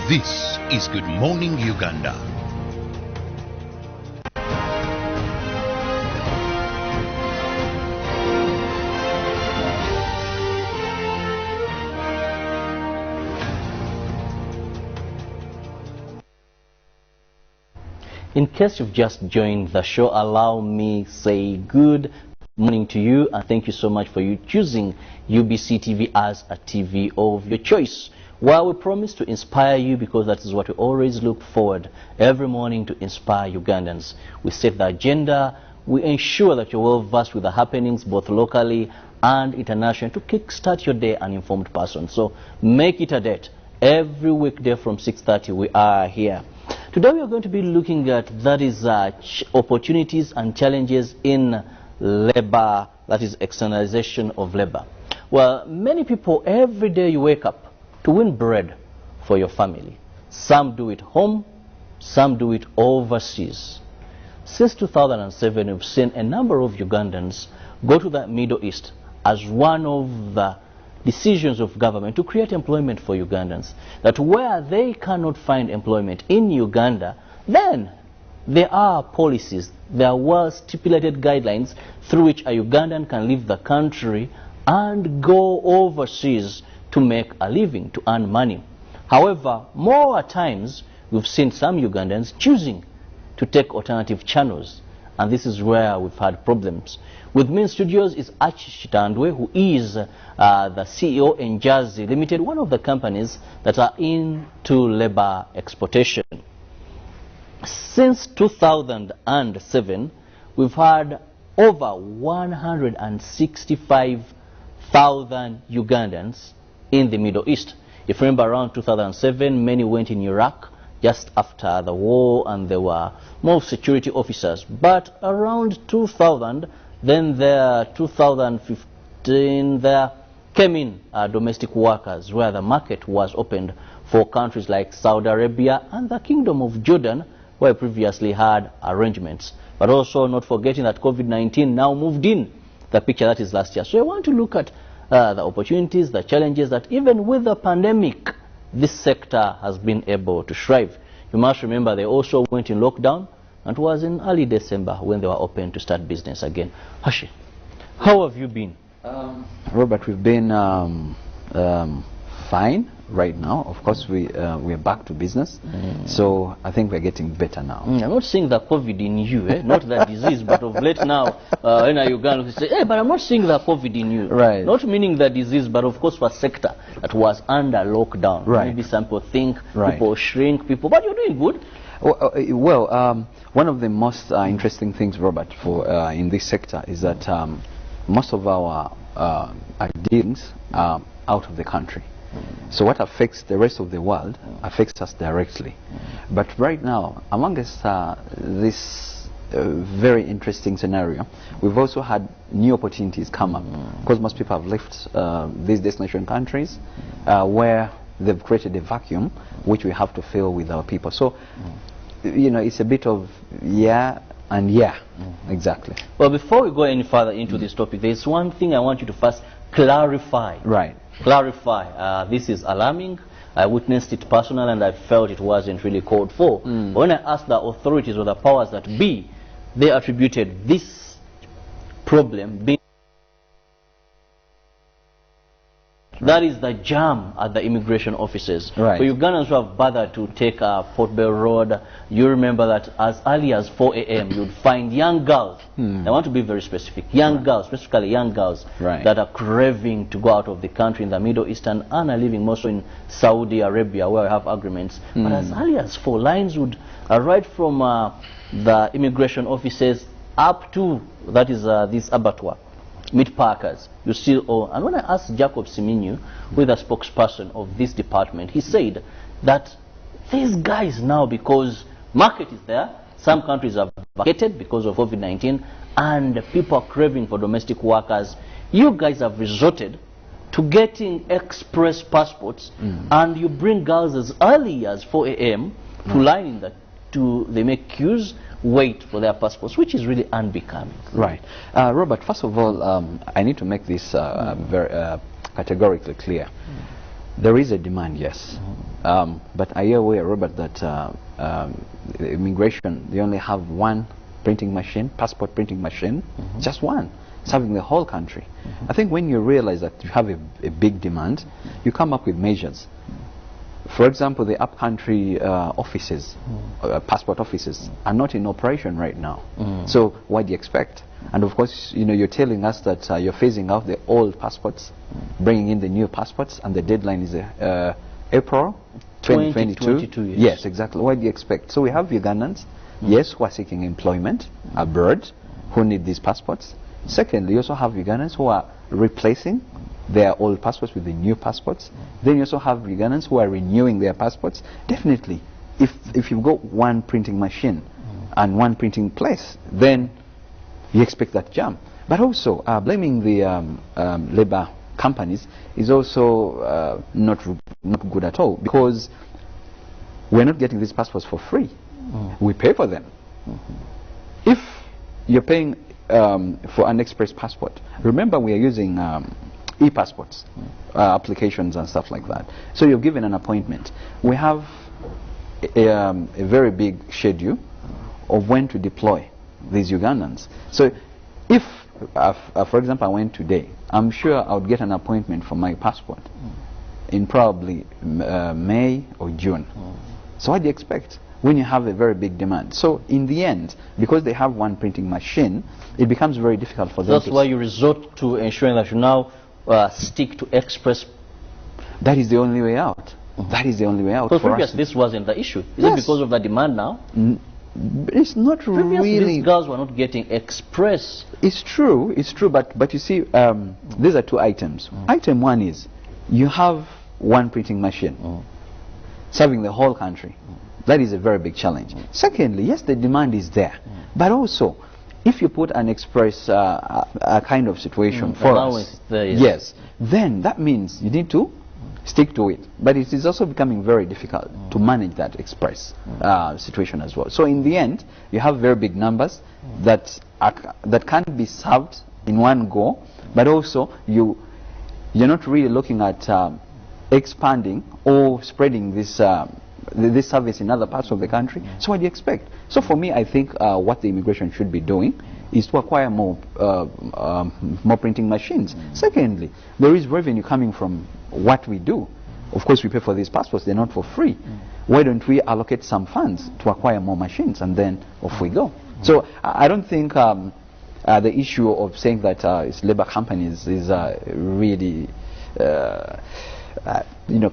This is Good Morning Uganda. In case you've just joined the show, allow me say good morning to you and thank you so much for you choosing UBC TV as a TV of your choice. Well, we promise to inspire you because that is what we always look forward every morning to inspire Ugandans. We set the agenda, we ensure that you're well versed with the happenings both locally and internationally to kickstart your day an informed person. So make it a date. Every weekday from 6:30 we are here. Today we are going to be looking at opportunities and challenges in labor, that is externalization of labor. Well, many people every day you wake up to win bread for your family. Some do it home, some do it overseas. Since 2007 we've seen a number of Ugandans go to the Middle East as one of the decisions of government to create employment for Ugandans, that where they cannot find employment in Uganda, then there are policies, there are well-stipulated guidelines through which a Ugandan can leave the country and go overseas to make a living, to earn money. However, more times we've seen some Ugandans choosing to take alternative channels, and this is where we've had problems. With me in studios is Achi Chitandwe, who is the CEO in Jazi Limited, one of the companies that are into labor exportation. Since 2007, we've had over 165,000 Ugandans in the Middle East. If you remember, around 2007, many went in Iraq just after the war, and there were more security officers. But around 2000, then there 2015, there came in domestic workers, where the market was opened for countries like Saudi Arabia and the Kingdom of Jordan, where we previously had arrangements. But also not forgetting that COVID-19 now moved in the picture, that is last year. So I want to look at the opportunities, the challenges that even with the pandemic, this sector has been able to thrive. You must remember they also went in lockdown, and it was in early December when they were open to start business again. Hashi, how have you been? Robert, we've been fine right now. Of course, we are back to business, so I think we're getting better now. I'm not seeing the COVID in you, not the disease, but of late now, when you go say, hey, but I'm not seeing the COVID in you. Right. Not meaning the disease, but of course for a sector that was under lockdown. Right. Maybe some people think, people shrink, but you're doing good. Well, one of the most interesting things, Robert, for in this sector is that most of our dealings are out of the country. So what affects the rest of the world affects us directly. But right now, amongst this very interesting scenario, we've also had new opportunities come up, because most people have left these destination countries where they've created a vacuum which we have to fill with our people. So, you know, it's a bit of exactly. Well, before we go any further into this topic, there's one thing I want you to first clarify. Right. Clarify. This is alarming. I witnessed it personally and I felt it wasn't really called for. But when I asked the authorities or the powers that be, they attributed this problem being that is the jam at the immigration offices. Right. For Ugandans who have bothered to take Port Bell Road, you remember that as early as 4 a.m. you'd find young girls, I want to be very specific, young girls, specifically young girls, that are craving to go out of the country in the Middle East and earn a living, mostly in Saudi Arabia where we have agreements. But as early as 4, lines would right from the immigration offices up to, that is this abattoir, meat packers, you see all. And when I asked Jacob Siminyu, who is the spokesperson of this department, he said that these guys now, because market is there, some countries are vacated because of COVID-19, and people are craving for domestic workers, you guys have resorted to getting express passports, and you bring girls as early as 4 a.m. to line in they make queues, wait for their passports, which is really unbecoming. Right. Robert, first of all, I need to make this very categorically clear. There is a demand, yes. But are you aware, Robert, that immigration, they only have one printing machine, passport printing machine, just one, serving the whole country. I think when you realize that you have a big demand, you come up with measures. For example, the upcountry offices, passport offices, are not in operation right now. So what do you expect? And of course, you know, you're telling us that you're phasing out the old passports, bringing in the new passports, and the deadline is April 2022. Yes, exactly. What do you expect? So we have Ugandans, yes, who are seeking employment abroad, who need these passports. Secondly, you also have Ugandans who are replacing their old passports with the new passports. Then you also have Ugandans who are renewing their passports. Definitely, if you've got one printing machine and one printing place, then you expect that jump. But also, blaming the labor companies is also not good at all, because we're not getting these passports for free. We pay for them. If you're paying for an express passport, remember we are using e-passports, applications and stuff like that. So you're given an appointment. We have a very big schedule of when to deploy these Ugandans. So if, for example, I went today, I'm sure I would get an appointment for my passport in probably May or June. So what do you expect when you have a very big demand? So in the end, because they have one printing machine, it becomes very difficult for them. That's why you resort to ensuring that you now stick to express. That is the only way out. That is the only way out. Because previously this wasn't the issue. Is it because of the demand now? It's not Previously, really. these girls were not getting express. It's true, but you see, these are two items. Item one is you have one printing machine serving the whole country. That is a very big challenge. Secondly, yes, the demand is there, but also if you put an express a kind of situation for us, yes, then that means you need to stick to it. But it is also becoming very difficult to manage that express situation as well. So in the end, you have very big numbers that can't be served in one go, but also you're not really looking at expanding or spreading this this service in other parts of the country. So what do you expect? So for me, I think what the immigration should be doing is to acquire more printing machines. Secondly, there is revenue coming from what we do. Of course, we pay for these passports, they're not for free. Why don't we allocate some funds to acquire more machines, and then off we go? So I don't think the issue of saying that it's labor companies is really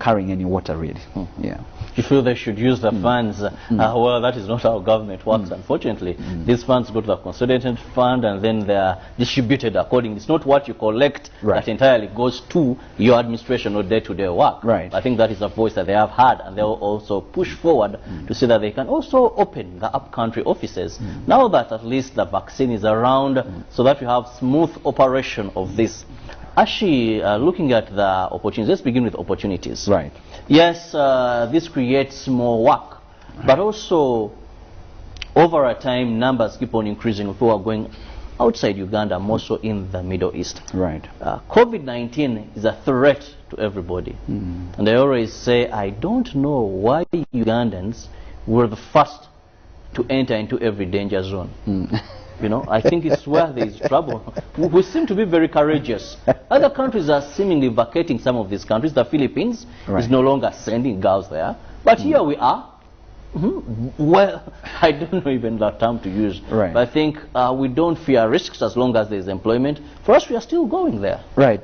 carrying any water, really. Yeah. You feel they should use the funds? Well, that is not how government works, unfortunately. These funds go to the consolidated fund, and then they are distributed accordingly. It's not what you collect that entirely goes to your administration or day-to-day work. Right. I think that is a voice that they have had, and they will also push forward to say that they can also open the upcountry offices, now that at least the vaccine is around, so that you have smooth operation of this. Actually, looking at the opportunities, let's begin with opportunities. Right. Yes, this creates more work, but also over a time, numbers keep on increasing of people are going outside Uganda, more so in the Middle East. Right. COVID-19 is a threat to everybody. And I always say, I don't know why Ugandans were the first to enter into every danger zone. You know, I think it's where there is trouble. We seem to be very courageous. Other countries are seemingly vacating some of these countries. The Philippines is no longer sending girls there. But here we are. Well, I don't know even the term to use. But I think we don't fear risks as long as there is employment. For us, we are still going there. Right.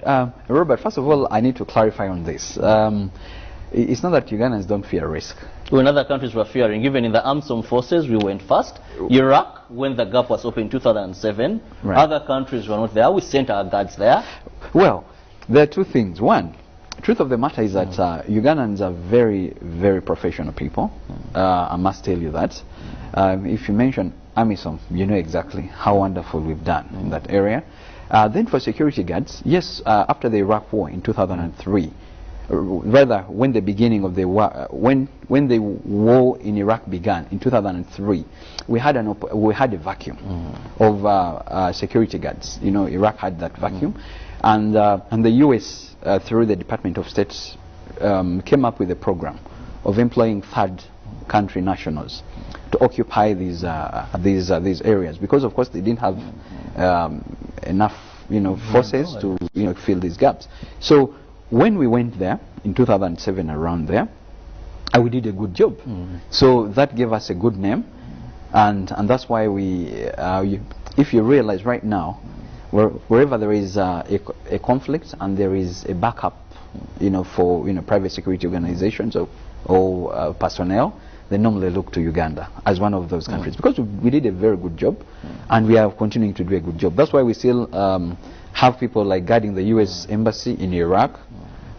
Robert, first of all, I need to clarify on this. It's not that Ugandans don't fear risk. When other countries were fearing, even in the armed forces, we went first. Iraq, when the gap was open in 2007, other countries were not there. We sent our guards there. Well, there are two things. One, truth of the matter is that Ugandans are very, very professional people. I must tell you that. If you mention AMISOM, you know exactly how wonderful we've done in that area. Then for security guards, yes, after the Iraq War in 2003, rather when the beginning of the war, when the war in Iraq began in 2003, we had a vacuum of security guards. Iraq had that vacuum, and the U.S. through the Department of State's came up with a program of employing third country nationals to occupy these areas, because of course they didn't have enough forces to fill these gaps. So when we went there in 2007, around there, we did a good job. So that gave us a good name, and that's why if you realize right now, wherever there is a conflict and there is a backup, for private security organizations or personnel, they normally look to Uganda as one of those countries, because we did a very good job, and we are continuing to do a good job. That's why we still have people like guarding the U.S. Embassy in Iraq.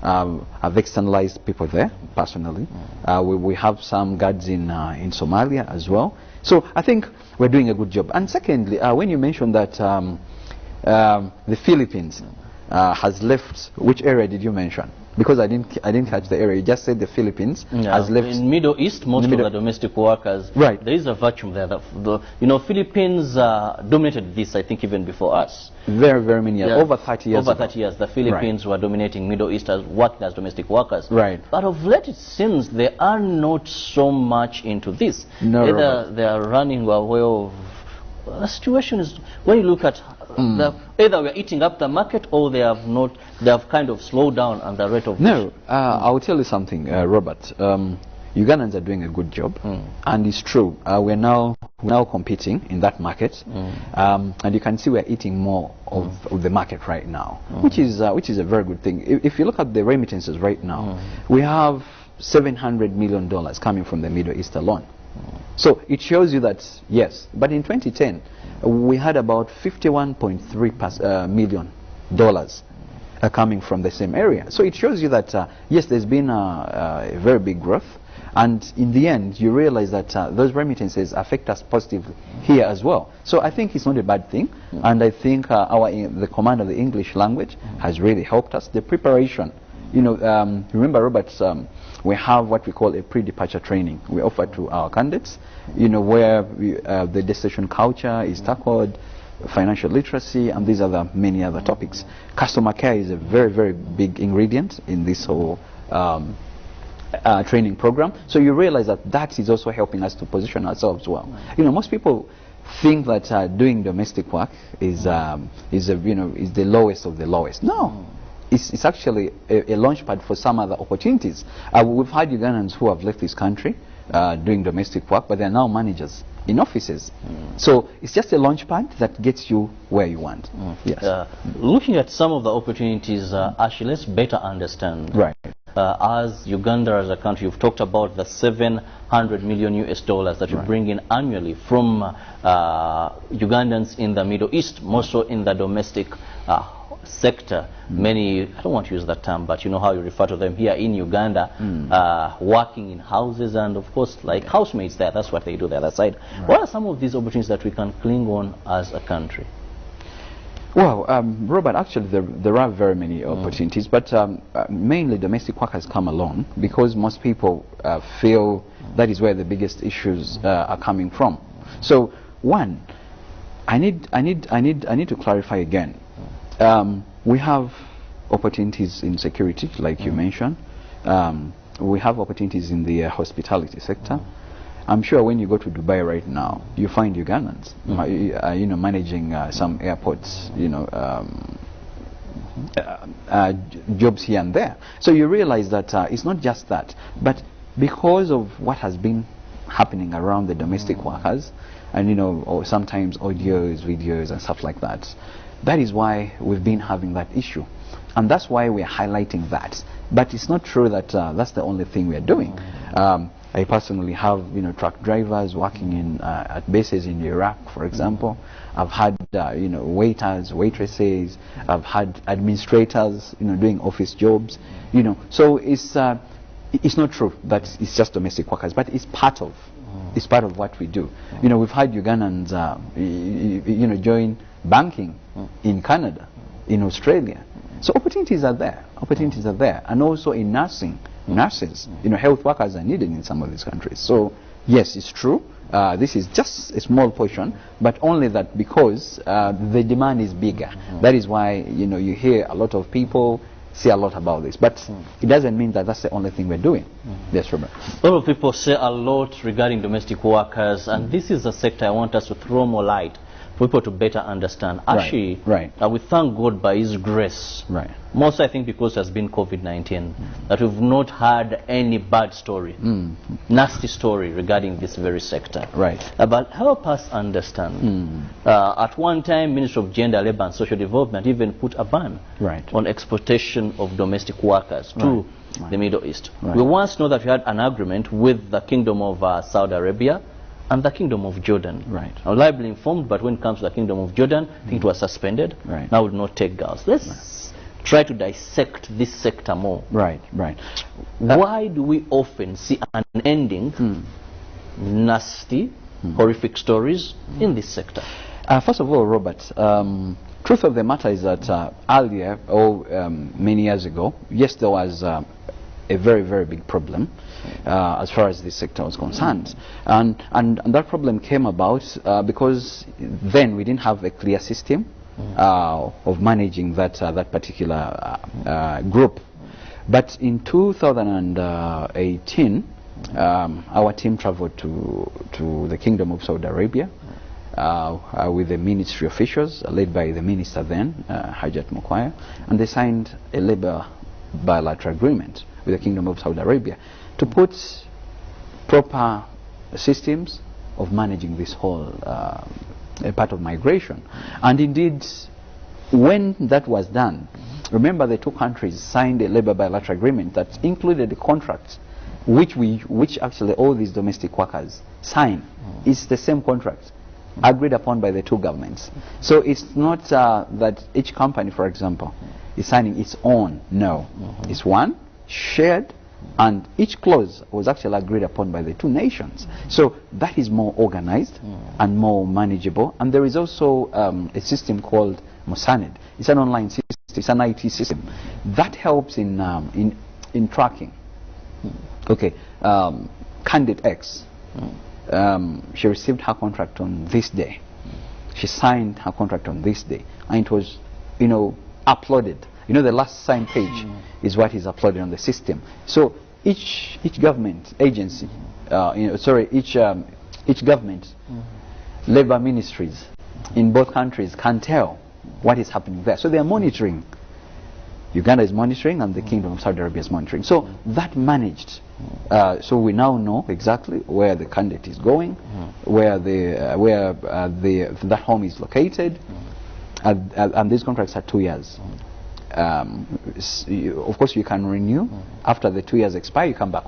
I've externalized people there personally. We have some guards in Somalia as well. So I think we're doing a good job. And secondly, when you mentioned that the Philippines has left, which area did you mention? Because I didn't catch the area. You just said the Philippines has left. In Middle East, most of the domestic workers. Right. There is a vacuum there. Philippines dominated this, I think, even before us. Very, very many years. Over 30 years. Over 30 years, the Philippines were dominating Middle East as working as domestic workers. Right. But of late, it seems they are not so much into this. No. Either they are running away of. The situation is, when you look at either we are eating up the market, or they have not. They have kind of slowed down on the rate of. No, I will tell you something, Robert. Ugandans are doing a good job, and it's true. We're now competing in that market, and you can see we're eating more of the market right now, which is a very good thing. If you look at the remittances right now, we have $700 million coming from the Middle East alone. So it shows you that, yes, but in 2010 we had about $51.3 million coming from the same area. So it shows you that yes, there's been a very big growth, and in the end you realize that those remittances affect us positively here as well. So I think it's not a bad thing, and I think the command of the English language has really helped us. The preparation, remember, Robert, we have what we call a pre-departure training we offer to our candidates, where the dissecting culture is tackled, financial literacy, and these other many other topics. Customer care is a very, very big ingredient in this whole training program. So you realize that is also helping us to position ourselves well. Most people think that doing domestic work is the lowest of the lowest. No. It's actually a launch pad for some other opportunities. We've had Ugandans who have left this country doing domestic work, but they're now managers in offices. So it's just a launch pad that gets you where you want. Yes. Looking at some of the opportunities, actually, let's better understand. Right. As Uganda as a country, you've talked about the $700 million that you bring in annually from Ugandans in the Middle East, more so in the domestic sector. Many, I don't want to use that term, but you know how you refer to them here in Uganda, working in houses, and of course like housemaids there. That's what they do the other side. What are some of these opportunities that we can cling on as a country? Well, Robert, actually there are very many opportunities, but mainly domestic work has come along because most people feel that is where the biggest issues are coming from. So one, I need to clarify again. We have opportunities in security, like you mentioned. We have opportunities in the hospitality sector. I'm sure when you go to Dubai right now, you find Ugandans, managing some airports, jobs here and there. So you realize that it's not just that, but because of what has been happening around the domestic workers, and or sometimes audios, videos, and stuff like that. That is why we've been having that issue, and that's why we're highlighting that. But it's not true that that's the only thing we're doing. I personally have truck drivers working in at bases in Iraq, for example. I've had waiters, waitresses. I've had administrators doing office jobs. So it's not true that it's just domestic workers, but it's part of what we do. We've had Ugandans join banking in Canada, in Australia. So opportunities are there. And also in nursing. Nurses, health workers are needed in some of these countries. So yes, it's true. This is just a small portion, but only that because the demand is bigger. That is why you hear a lot of people see a lot about this. But it doesn't mean that that's the only thing we're doing. Yes, Robert. A lot of people say a lot regarding domestic workers, and this is a sector I want us to throw more light for people to better understand. Actually, we thank God by His grace. Most, I think, because it has been COVID-19, that we've not had any bad story, nasty story regarding this very sector. But help us understand. At one time, Ministry of Gender, Labour and Social Development even put a ban on exportation of domestic workers to the Middle East. We once know that we had an agreement with the Kingdom of Saudi Arabia and the Kingdom of Jordan. I'm liably informed, but when it comes to the Kingdom of Jordan, I think it was suspended. Now we will not take girls. Let's try to dissect this sector more. Why do we often see unending, nasty, horrific stories in this sector? First of all, Robert, truth of the matter is that earlier, many years ago, yes, there was a very, very big problem as far as this sector was concerned. And that problem came about because then we didn't have a clear system of managing that particular group. But in 2018, our team traveled to the Kingdom of Saudi Arabia with the ministry officials led by the minister then, Hajat Mokwaya, and they signed a labor bilateral agreement with the Kingdom of Saudi Arabia to put proper systems of managing this whole part of migration. And indeed, when that was done, remember the two countries signed a labor bilateral agreement that included a contract which actually all these domestic workers sign. It's the same contract agreed upon by the two governments. So it's not that each company, for example, is signing its own. No, it's one shared, and each clause was actually agreed upon by the two nations. So that is more organized and more manageable. And there is also a system called Musanid. It's an online system, it's an IT system that helps in tracking. Okay, candidate X, she received her contract on this day. She signed her contract on this day, and it was, uploaded. The last signed page is what is uploaded on the system. So each government agency, each government labor ministries in both countries can tell what is happening there. So they are monitoring. Uganda is monitoring, and the Kingdom of Saudi Arabia is monitoring. So that managed. So we now know exactly where the candidate is going, where that home is located, and these contracts are 2 years. Of course, you can renew after the 2 years expire. You come back home.